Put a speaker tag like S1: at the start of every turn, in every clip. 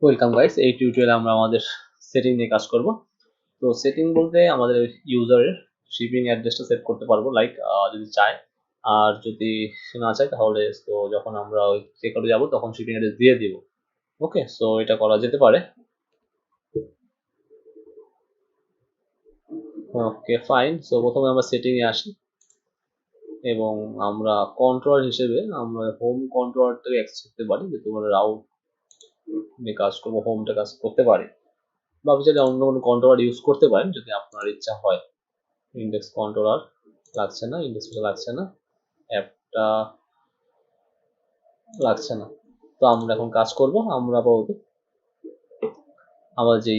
S1: Welcome guys, এই টিউটোরিয়ালে আমরা আমাদের সেটিং নিয়ে কাজ করব। তো সেটিং বলতে আমাদের ইউজারের শিপিং অ্যাড্রেসটা সেট করতে পারবো, লাইক যদি চায়। আর যদি না চায় তাহলে তো যখন আমরা ওই চেকআউটে যাব তখন শিপিং অ্যাড্রেস দিয়ে দিব। ওকে, সো এটা করা যেতে পারে। ওকে ফাইন, সো প্রথমে আমরা সেটিং এ আসি এবং আমরা কন্ট্রোলার হিসেবে আমরা হোম কন্ট্রোলারটাকে অ্যাক্সেস করতে পারি, যে তোমরা রাউট নিয়ে কাজ করবো, হোমটা কাজ করতে পারি। বা আপনি চাইলে অন্য কোনো কন্ট্রোলার ইউজ করতে পারেন যদি আপনার ইচ্ছা হয়। ইন্ডেক্স কন্ট্রোলার লাগছে না, ইন্ডেক্সটা লাগছে না, অ্যাপটা লাগছে না। তো আমরা এখন কাজ করব, আমরা বলতে আমাদের যে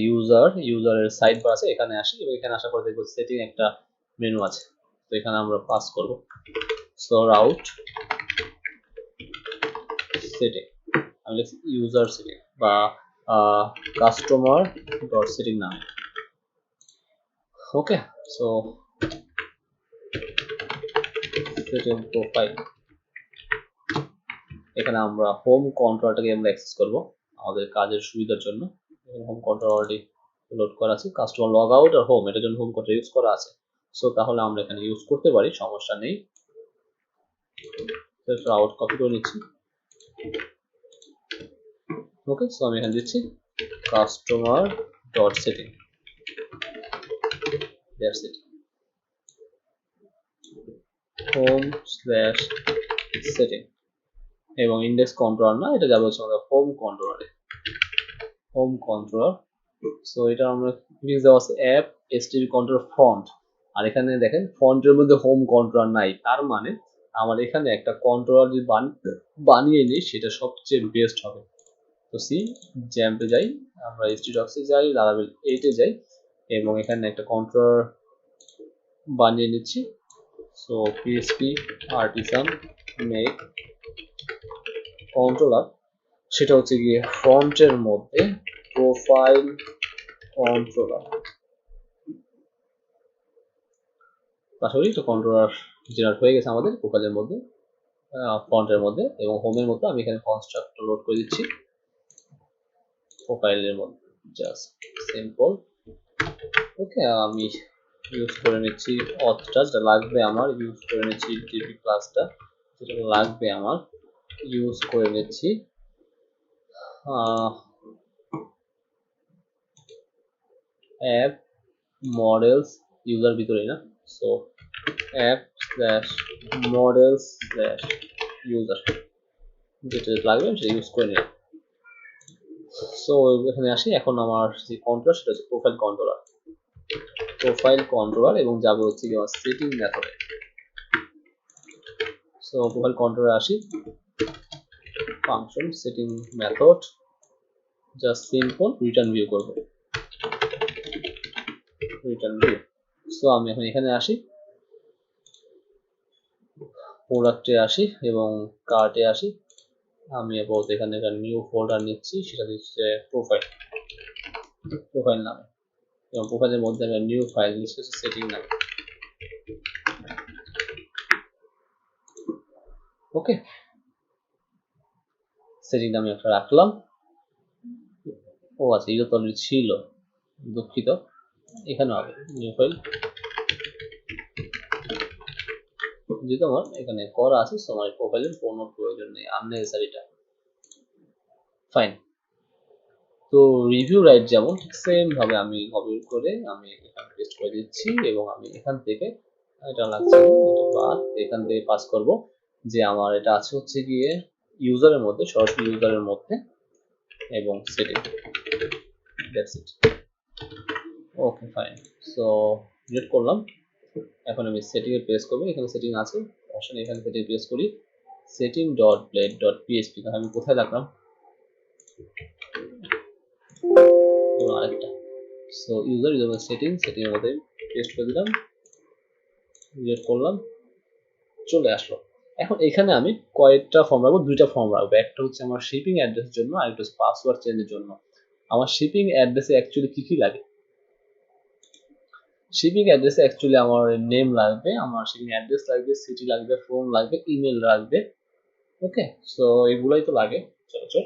S1: ইউজারের সাইড বার আছে এখানে আসি এবং এখানে আসার পর দেখবো সেটিং একটা মেনু আছে। তো এখানে আমরা পাস করব সো রাউট সেটিং, আমি লিখছি ইউজার সেটিং বা কাস্টমার ডট সেটিং নামে। ওকে, সো সেটিং প্রোফাইল, এখানে আমরা হোম কন্ট্রোলারটাকে আমরা অ্যাক্সেস করব আমাদের কাজের সুবিধার জন্য। হোম কন্ট্রোল অলরেডি লোড করা আছে, কাস্টমার লগ আউট আর হোম এটার জন্য হোম কন্ট্রোল ইউজ করা আছে। সো তাহলে আমরা এখানে ইউজ করতে পারি, সমস্যা নেই। আউট কপি করে নিচ্ছি। ওকে, সো আমি এখানে দিচ্ছি customer dot setting, that's it, home slash setting. এবং ইন্ডেক্স কন্ট্রোলার না, এটা যাবে হচ্ছে আমাদের হোম কন্ট্রোলারে, হোম কন্ট্রোলার। সো এটা আমরা লিখে দেওয়া আছে অ্যাপ এসটিডি কন্ট্রোল ফন্ট। আর এখানে দেখেন ফন্টের মধ্যে হোম কন্ট্রোলার নাই, তার মানে আমার এখানে একটা কন্ট্রোলার যদি বানিয়ে নিই সেটা সবচেয়ে বেস্ট হবে। তো সি জ্যাম্পে যাই, আমরা এসটিডক্সে যাই, লারাভেল 8-এ যাই এবং এখানে একটা কন্ট্রোলার বানিয়ে নিচ্ছি। So PSP artisan make controller, সেটা হচ্ছে গিয়ে ফন্টের মধ্যে প্রোফাইল কন্ট্রোলার। আসলে একটা কন্ট্রোলার জেনারেট হয়ে গেছে আমাদের প্রোফাইলের মধ্যে, ফন্টের মধ্যে এবং হোমের মধ্যে। আমি এখানে কনস্ট্রাক্টর লোড করে দিচ্ছি প্রোফাইলের মধ্যে, জাস্ট সিম্পল। ওকে, আমি ইউজ করে নিচ্ছি অথটা, যেটা লাগবে আমার ইউজ করে নিচ্ছি, ডিপি ক্লাসটা যেটা লাগবে আমার ইউজ করে নিচ্ছি, অ্যাপ মডেলস ইউজার ভিতরে না, so app slash models slash user, যেটা লাগবে সেটা ইউজ করে নিলাম। সো এখানে আসি, এখন আমার যে কন্ট্রোলার সেটা হচ্ছে প্রোফাইল কন্ট্রোলার, প্রোফাইল কন্ট্রোলার এবং যাবে হচ্ছে কি আমার সেটিং মেথডে। সো প্রোফাইল কন্ট্রোলার আসি, function setting method, just simple return view করব, রিটার্ন ভিউ। সো আমি এখন এখানে আসি, প্রোডাক্টে আসি এবং কার্টে আসি। আমি আপাতত এখানে একটা নিউ ফোল্ডার নিচ্ছি, সেটা দিচ্ছে প্রোফাইল, প্রোফাইল নামে, এবং প্রোফাইলের মধ্যে আমি নিউ ফাইল দিচ্ছি সেটিং নামে। ওকে, সেটিং নামে একটা রাখলাম। ও আচ্ছা, এটা তো অলরেডি ছিল, দুঃখিত। এখানে হবে নিউ ফাইল, যেহেতু আমার এখানে করা আছে, সো আমার প্রোফাইলের কোনো প্রয়োজন নেই, আননেসেসারিটা। ফাইন। তো রিভিউ রাইট যেমন ঠিক সেম ভাবে আমি কপি করে আমি এখানে পেস্ট করে দিচ্ছি এবং আমি এখান থেকে, এটা লাগছে না, এটা বাদ, এখান থেকে পাস করব যে আমার এটা আছে হচ্ছে গিয়ে ইউজারের মধ্যে, সরাসরি ইউজারের মধ্যে এবং setting, that's it. Okay fine, so delete করলাম। এখন আমি সেটিং এ পেস্ট করব, এখানে সেটিং আছে অপশন, এখানে সেটিং পেস্ট করি, setting dot blade dot PHP. আমি কোথায় রাখলাম, এবং আরেকটা, সো ইউজার সেটিং, সেটিং এর মধ্যে পেস্ট করে দিলাম, ডিলিট করলাম, চলে আসলো। এখন এখানে আমি কয়েকটা ফর্ম রাখবো, দুইটা ফর্ম রাখবো, একটা হচ্ছে আমার শিপিং অ্যাড্রেসের জন্য আর একটা হচ্ছে পাসওয়ার্ড চেঞ্জের জন্য। আমার শিপিং অ্যাড্রেসে অ্যাকচুয়ালি কি কি লাগে, শিপিং অ্যাড্রেসে অ্যাকচুয়ালি আমার নেম লাগবে, আমার শিপিং অ্যাড্রেস লাগবে, সিটি লাগবে, ফোন লাগবে, ইমেল লাগবে। ওকে, সো এগুলাই তো লাগে। চলো চল,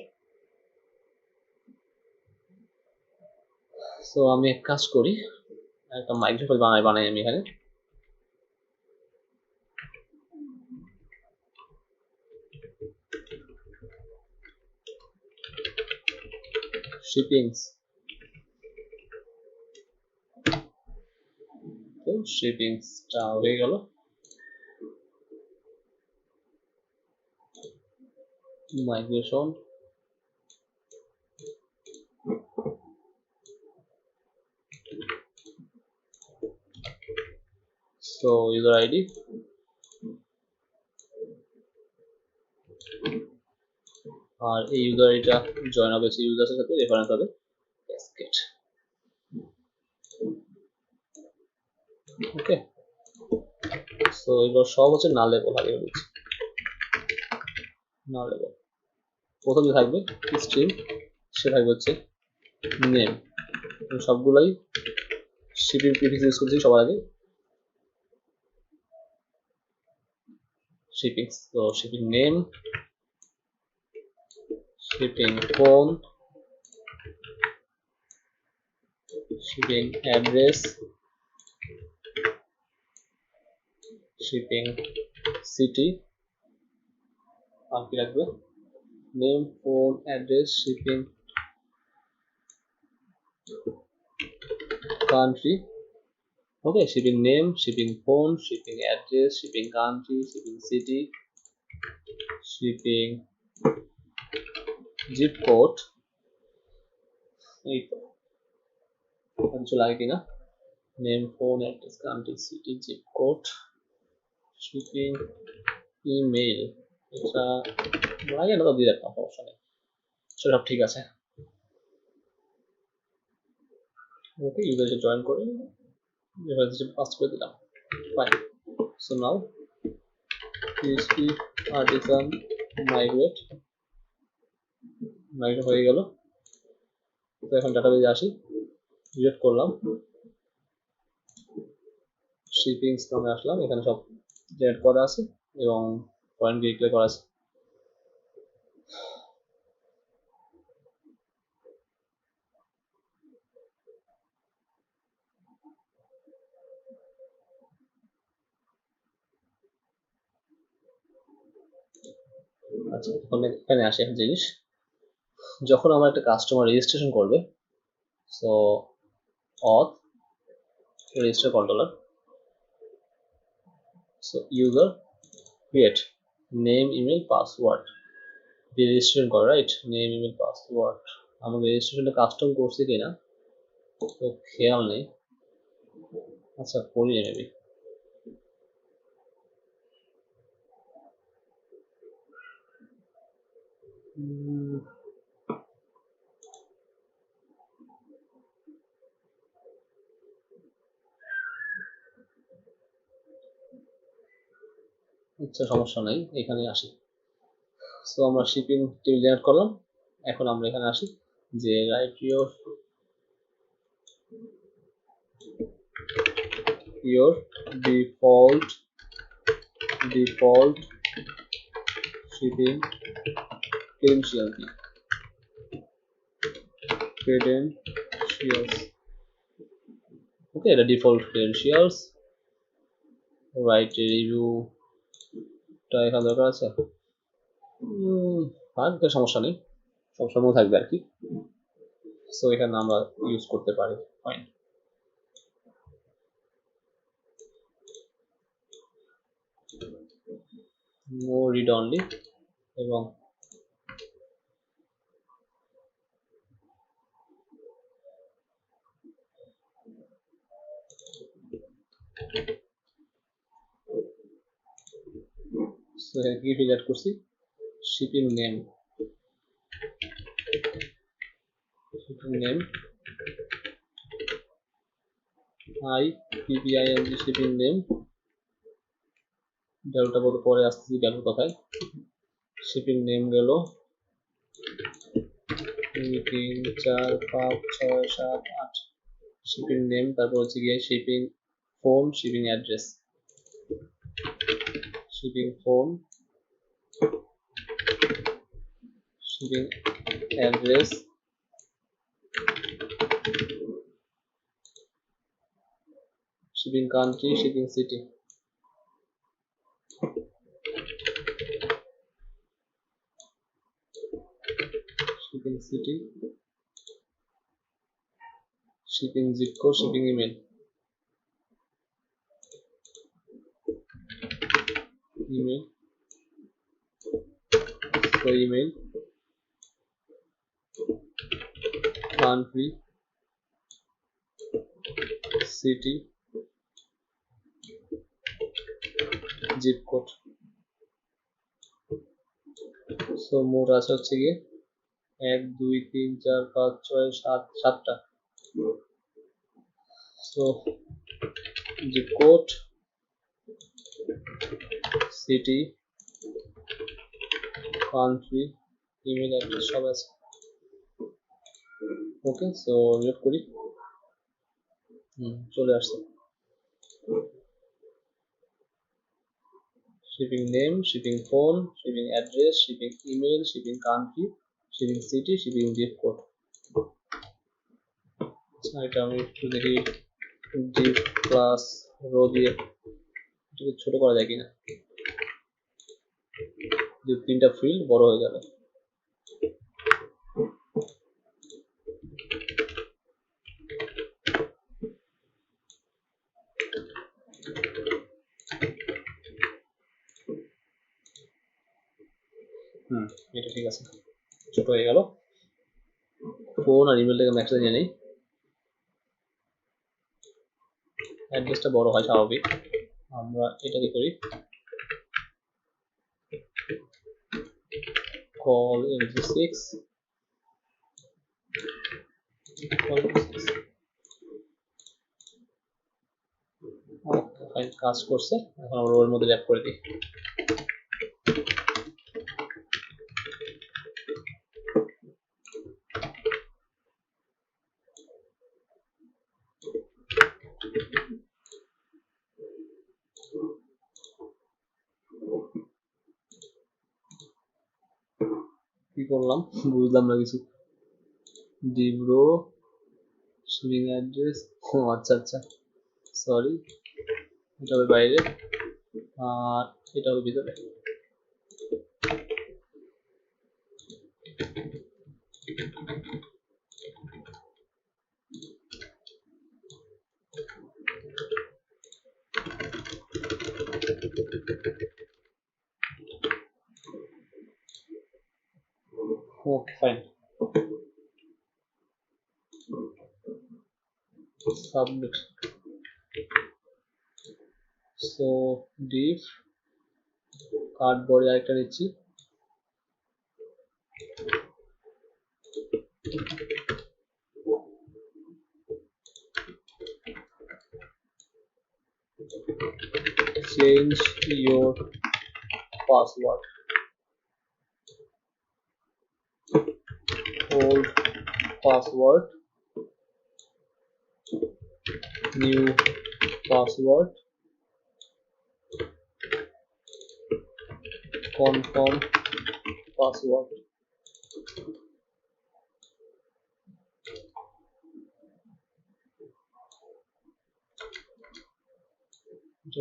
S1: সো আমি এক কাজ করি, একটা মাইক্রোফাইল বানাই আমি এখানে। শিপিংস, শিপিংসটা হয়ে গেল। মাইগ্রেশন, সো ইউজার আইডি, আর এই ইউজার আইডিটা জয়েন হবে সেই ইউজারের সাথে, রেফারেন্স হবে ক্যাসকেড। ওকে, সো এগুলো সব হচ্ছে নাল লেভেল। আগে বলছি নাল লেভেল। প্রথম যে থাকবে স্ট্রিম, সে থাকবে হচ্ছে নেম। সবগুলোই শিপিং প্রিফিক্স ইউজ করছি সবার আগে। শিপিং, তো shipping name, shipping phone, shipping address, shipping city, আর কি রাখবে name, phone, address, shipping country. Okay, shipping name, shipping phone, shipping address, shipping country, shipping city, shipping zip code. এই তো কিছু লাগে কিনা, name, phone, address, country, city, zip code, shipping email. এটা লাগে না তো দিয়ে রাখলাম, সমস্যা নেই, সব ঠিক আছে। ওকে, ইউজারকে জয়েন করে রেফারেন্স পাস করে দিলাম। Fine, so now PHP artisan migrate হয়ে গেল। তো এখন ডাটাবেজে আসি, ক্রিয়েট করলাম, শিপিংস নামে আসলাম, এখানে সব জেনারেট করা আছে এবং পয়েন্ট ডিক্লেয়ার করা আছে। আচ্ছা, এখন এখানে আসে একটা জিনিস, যখন আমার একটা কাস্টমার রেজিস্ট্রেশন করবে, so auth register controller, so user create name, email, password দিয়ে রেজিস্ট্রেশন করে, রাইট? Name, email, password. আমার রেজিস্ট্রেশনটা কাস্টম করছি কিনা তো খেয়াল নেই, আচ্ছা করি মেবি। আচ্ছা সমস্যা নাই, এখানে আসি। সো আমরা শিপিং টেবিল জেনারেট করলাম। এখন আমরা এখানে আসি যে right your default shipping credentials. Okay, the default credentials, write a review টা এখানে দরকার আছে, আর তো সমস্যা নেই, সবসময় থাকবে আর কি। সো এখানে আমরা ইউজ করতে পারি, ফাইন। নো রিড অনলি, এবং কি ফিল করছি, shipping name, IPPING shipping name, ভ্যালুটা বলতে পরে আসতেছি, ভ্যালু কোথায়, শিপিং নেম গেল 2 3 4 5 6 7 8, শিপিং নেম, তারপর হচ্ছে গিয়ে shipping phone, shipping address, shipping phone, shipping address, shipping country, shipping city, shipping city, shipping zip code, shipping email, so email, country, city, zip code. So মোট আছে হচ্ছে গিয়ে 1 2 3 4 5 6 7 7টা। So zip code, city, country, email address সব আছে। ওকে, so reload করি। চলে আসছে। shipping name, shipping phone, shipping address, shipping email, shipping country, shipping city, shipping zip code। এটা আমি একটু দেখি zip প্লাস রো দিয়ে এটাকে ছোট করা যায় কিনা, যে তিনটা ফিল্ড বড় হয়ে যাবে। এটা ঠিক আছে, ছোট হয়ে গেল। ফোন আর ইমেলটাকে ম্যাক্সে নিয়ে নেই, অ্যাড্রেসটা বড় হয় স্বাভাবিক। আমরা এটাকে করি call mg6, ফাইন, কাজ করছে। এখন আমরা ওর মধ্যে ল্যাপ করে দিই। কি করলাম বুঝলাম না কিছু। ডিব্রো শিপিং অ্যাড্রেস, ও আচ্ছা আচ্ছা, সরি, এটা হবে বাইরে আর এটা হবে ভিতরে। Okay fine, submit. So div কার্ডবোর্ডে আরেকটা নিচ্ছি, change your password, old password, new password, confirm password।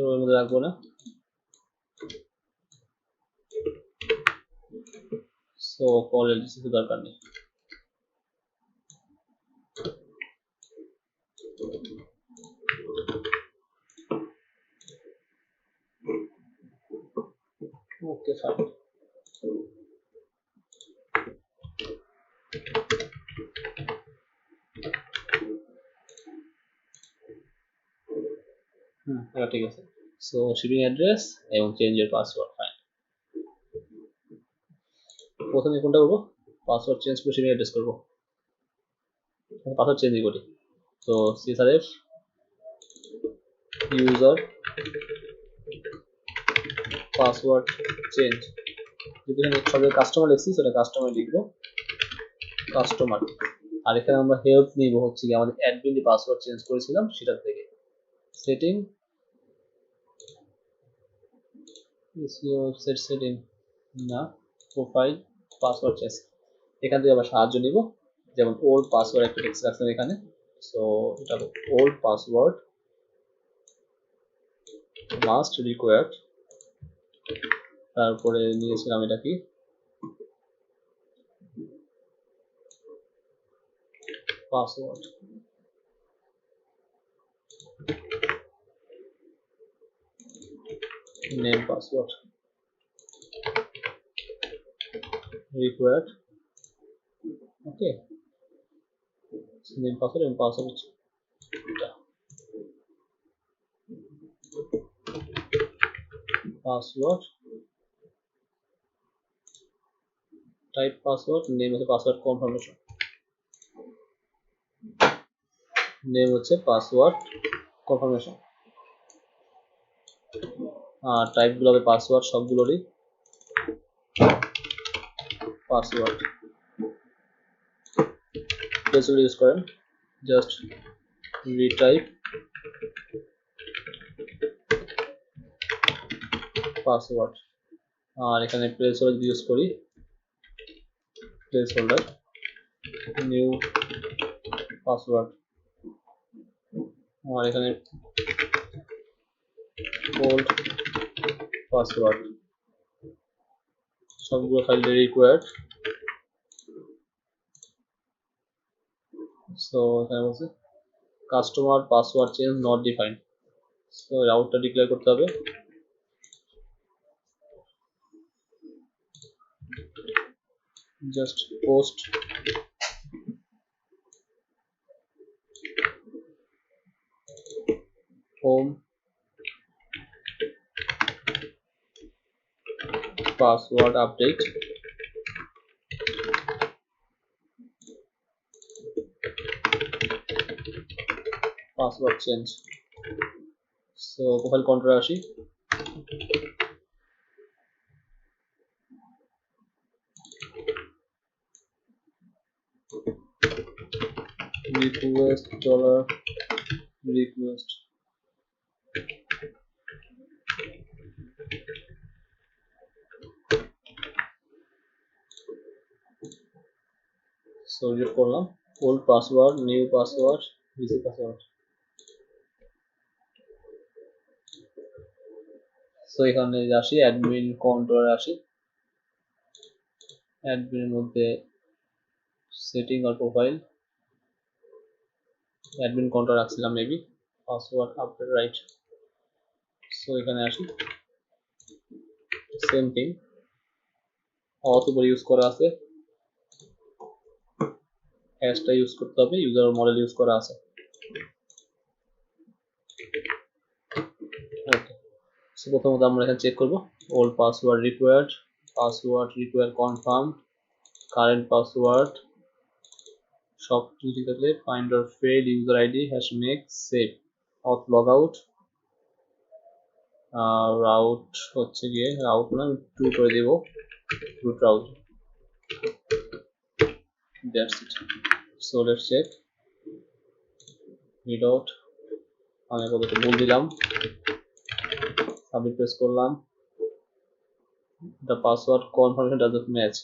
S1: ওর মধ্যে রাখবো না। সো কল এলডিসি দরকার নেই। ওকে ফাইন, এটা ঠিক আছে। সো শিপিং অ্যাড্রেস এবং চেঞ্জ এর পাসওয়ার্ড, ফাইন। প্রথমে কোনটা করবো? পাসওয়ার্ড চেঞ্জ করে শিপিং অ্যাড্রেস করবো। পাসওয়ার্ড চেঞ্জ করি। তো csrf ইউজার পাসওয়ার্ড চেঞ্জ, যদি এখানে সবাই কাস্টমার লিখছি সেটা কাস্টমার লিখবো, কাস্টমার। আর এখানে আমরা হেল্প নিব হচ্ছে কি আমাদের অ্যাডমিন যে পাসওয়ার্ড চেঞ্জ করেছিলাম সেটা থেকে। সেটিং, ওয়েবসাইট সেটিং না, প্রোফাইল, পাসওয়ার্ড চেঞ্জ। এখান থেকে আমরা সাহায্য নিব, যেমন ওল্ড পাসওয়ার্ড একটা টেক্সট রাখলাম এখানে। সো এটা ওল্ড পাসওয়ার্ড মাস্ট রিকোয়ার্ড, তারপরে নিয়েছিলাম এটা কি password, name password required, okay name password এবং পাসওয়ার্ড হচ্ছে এটা পাসওয়ার্ড, টাইপ পাসওয়ার্ড, নেম হচ্ছে পাসওয়ার্ড কনফার্মেশন, নেম হচ্ছে পাসওয়ার্ড কনফার্মেশন, আর টাইপগুলো হবে পাসওয়ার্ড সবগুলোরই পাসওয়ার্ড। প্লেসওয়ার্ড ইউজ করেন, জাস্ট রিটাইপ পাসওয়ার্ড, আর এখানে প্লেসওয়ার্ড ইউজ করি প্লেস হোল্ডার নিউ পাসওয়ার্ড, আর এখানে ওল্ড পাসওয়ার্ড, সবগুলো ফাইল রিকোয়ার্ড। সো এখানে বলছে customer password change not defined, so রাউটটা ডিক্লেয়ার করতে হবে, just post home password update, password change. So profile কন্ট্রোলে আসি, request dollar request, সো রিড করলাম old password new password reset password. So এখানে আসি অ্যাডমিন কন্ট্রোলে আসি, অ্যাডমিনের মধ্যে সেটিং আর প্রোফাইল, অ্যাডমিন কন্ট্রোল রাখছিলাম maybe, password update right. So এখানে আসি সেম থিং, অথ উপরে ইউজ করা আছে, হ্যাশটা ইউজ করতে হবে, ইউজার মডেল ইউজ করা আছে, ওকে। সো প্রথমত আমরা এখানে চেক করব old password required confirm, current password সব কিছু ঠিক থাকলে finder fed, user ID, hash make, save, auth log out, route হচ্ছে গিয়ে রাউট না টু করে দেব, root route, that's it. So let's check without, আমি কতটা ভুল দিলাম, সাবমিট প্রেস করলাম, the password confirmation doesn't match,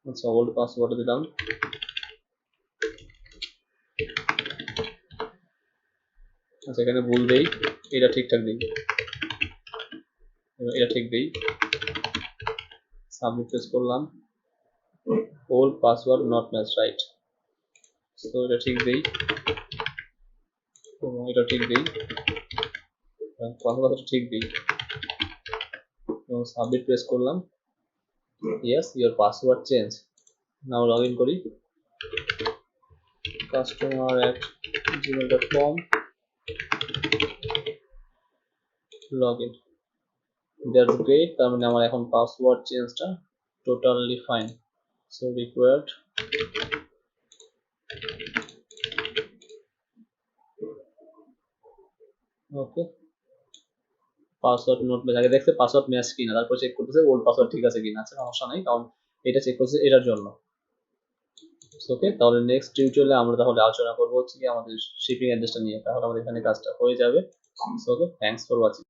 S1: আচ্ছা ওল্ড পাসওয়ার্ড দিলাম, আচ্ছা এখানে ভুল দেই, এটা ঠিকঠাক দিই, এটা ঠিক দিই, সাবমিট প্রেস করলাম, old password not match right, so এটা ঠিক দিই এবং এটা ঠিক দিই, পাসওয়ার্ডটা ঠিক দিই এবং সাবমিট প্রেস করলাম, yes your password change. Now log in করি customer@gmail.com, log in, that's great, তার মানে আমার এখন পাসওয়ার্ড চেঞ্জটা totally fine. So required okay, password not match, আগে দেখতে পাসওয়ার্ড ম্যাচ কিনা, তারপর চেক করতেছে ওল্ড পাসওয়ার্ড ঠিক আছে কিনা, আচ্ছা সমস্যা নাই কারণ এটা চেক করছে এটার জন্য। ওকে, তাহলে নেক্সট টিউটোরিয়ালে আমরা তাহলে আলোচনা করবো হচ্ছে কি আমাদের শিপিং অ্যাড্রেসটা নিয়ে, তাহলে আমাদের এখানে কাজটা হয়ে যাবে। ওকে, থ্যাঙ্কস ফর ওয়াচিং।